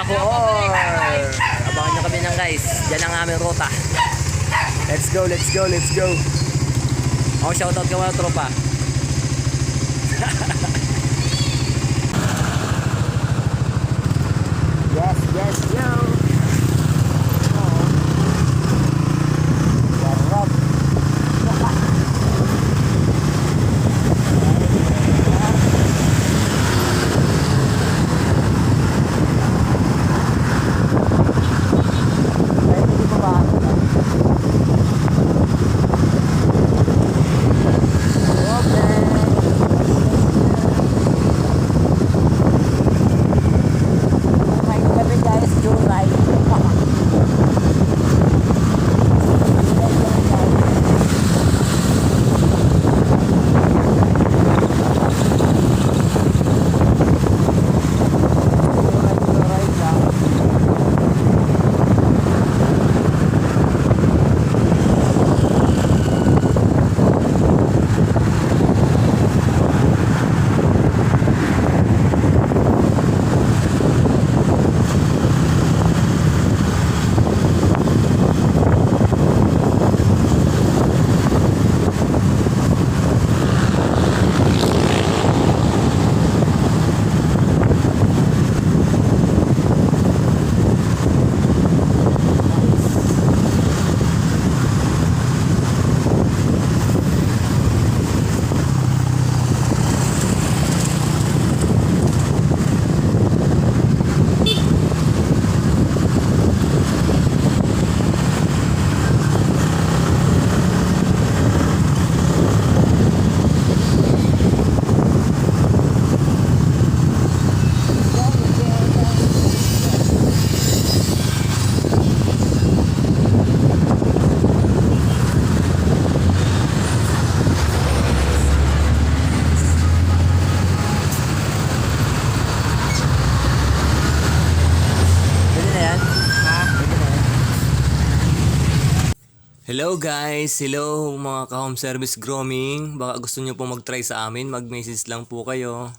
Bacoor. Abangan nyo kami ng guys. Diyan ang aming ruta. Let's go, let's go, let's go. Ako shoutout ka mga tropa. Yes, yes, yo. Sarap. Hello guys, hello mga ka-home service grooming. Baka gusto nyo po mag-try sa amin, mag-message lang po kayo.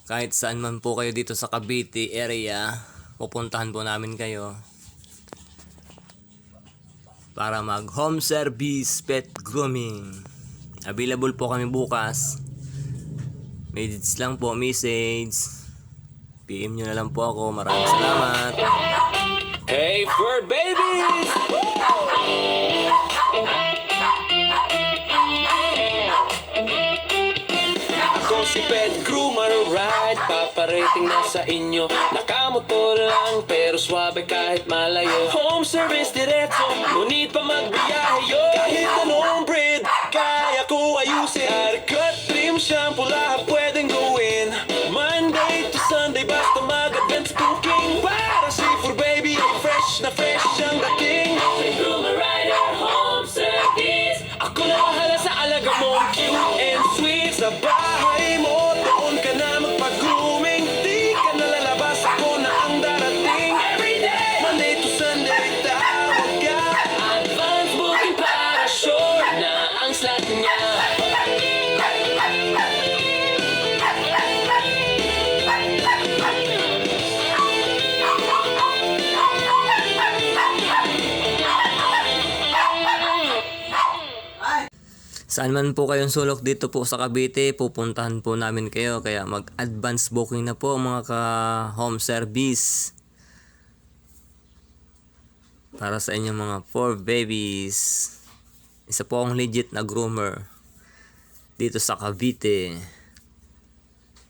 Kahit saan man po kayo dito sa Cavite area, pupuntahan po namin kayo para mag-home service pet grooming. Available po kami bukas. Message lang po, message. PM nyo na lang po ako. Maraming salamat. Hey, fur babies! Ako si Pet Groomer Ride, paparating na sa inyo. Nakamotor lang pero swabe kahit malayo. Home service diretso, ngunit pa magbiyahe yo. Kahit anong breed, kaya ko ayusin. Haircut, trim, shampoo, lahat pwedeng gawin. Monday to Sunday, basta mag-advance booking. Para si fur baby, ay fresh na fresh ang dating. Pet Groomer Rider Home Service. Ako na bahala sa alaga mong cute and sweet. Sa bahay mo, doon ka na magpag-grooming. Di ka na lalabas, ako na ang darating. Everyday, Monday to Sunday, tawag ka. Advance booking para sure na ang slot niya. Saan man po kayong sulok dito po sa Cavite, pupuntahan po namin kayo. Kaya mag-advance booking na po mga ka-home service. Para sa inyong mga fur babies. Isa po akong legit na groomer dito sa Cavite.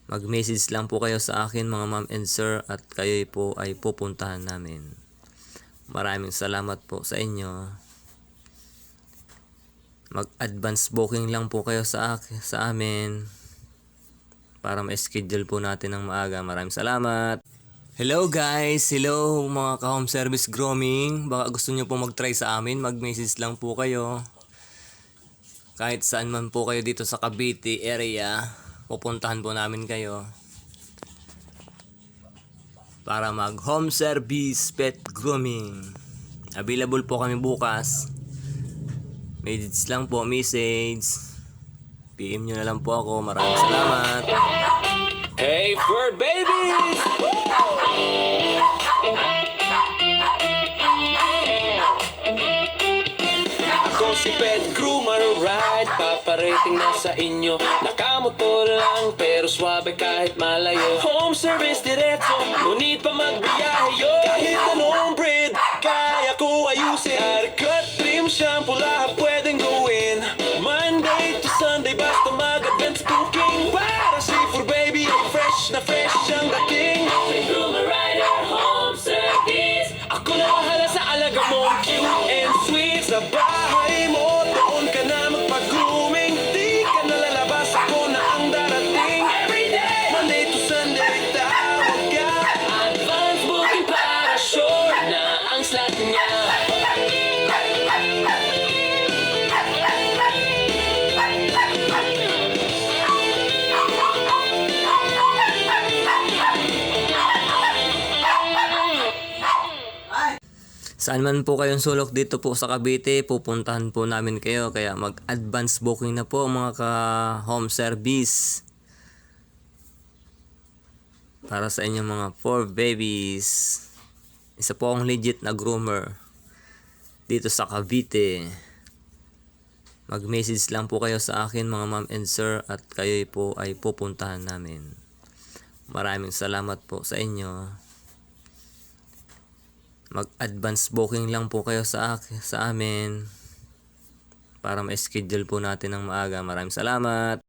Mag-message lang po kayo sa akin mga ma'am and sir at kayo po ay pupuntahan namin. Maraming salamat po sa inyo. Mag-advance booking lang po kayo sa amin para ma-schedule po natin ng maaga. Maraming salamat. Hello guys, hello mga ka-home service grooming. Baka gusto nyo po mag-try sa amin, mag-message lang po kayo. Kahit saan man po kayo dito sa Cavite area, pupuntahan po namin kayo para mag-home service pet grooming. Available po kami bukas. Message lang po, message. PM nyo na lang po ako. Maraming salamat. Hey, fur babies! Ped Groomer Ride, paparating na sa inyo. Nakamotor lang pero swabe kahit malayo. Home service diretso, ngunit pa magbiyahe yo. Kahit anong breed, kaya ko ayusin. Haircut, trim, shampoo, lahat pwedeng gawin. Monday to Sunday, basta mag-advance booking. Para si for baby, ay fresh na fresh ang dating. Ped Groomer Rider Home Service, ako na bahala sa alaga mong cute and sweet. Sa bahay mo, doon ka na magpag-grooming. Di ka na lalabas, ako na ang darating. Everyday, Monday to Sunday, tawag ka. Advance booking para sure na ang slot niya. Saan man po kayong sulok dito po sa Cavite, pupuntahan po namin kayo. Kaya mag-advance booking na po mga ka-home service. Para sa inyong mga 4 babies. Isa po akong legit na groomer dito sa Cavite. Mag-message lang po kayo sa akin mga ma'am and sir at kayo po ay pupuntahan namin. Maraming salamat po sa inyo. Mag-advance booking lang po kayo sa amin para ma-schedule po natin ng maaga. Maraming salamat.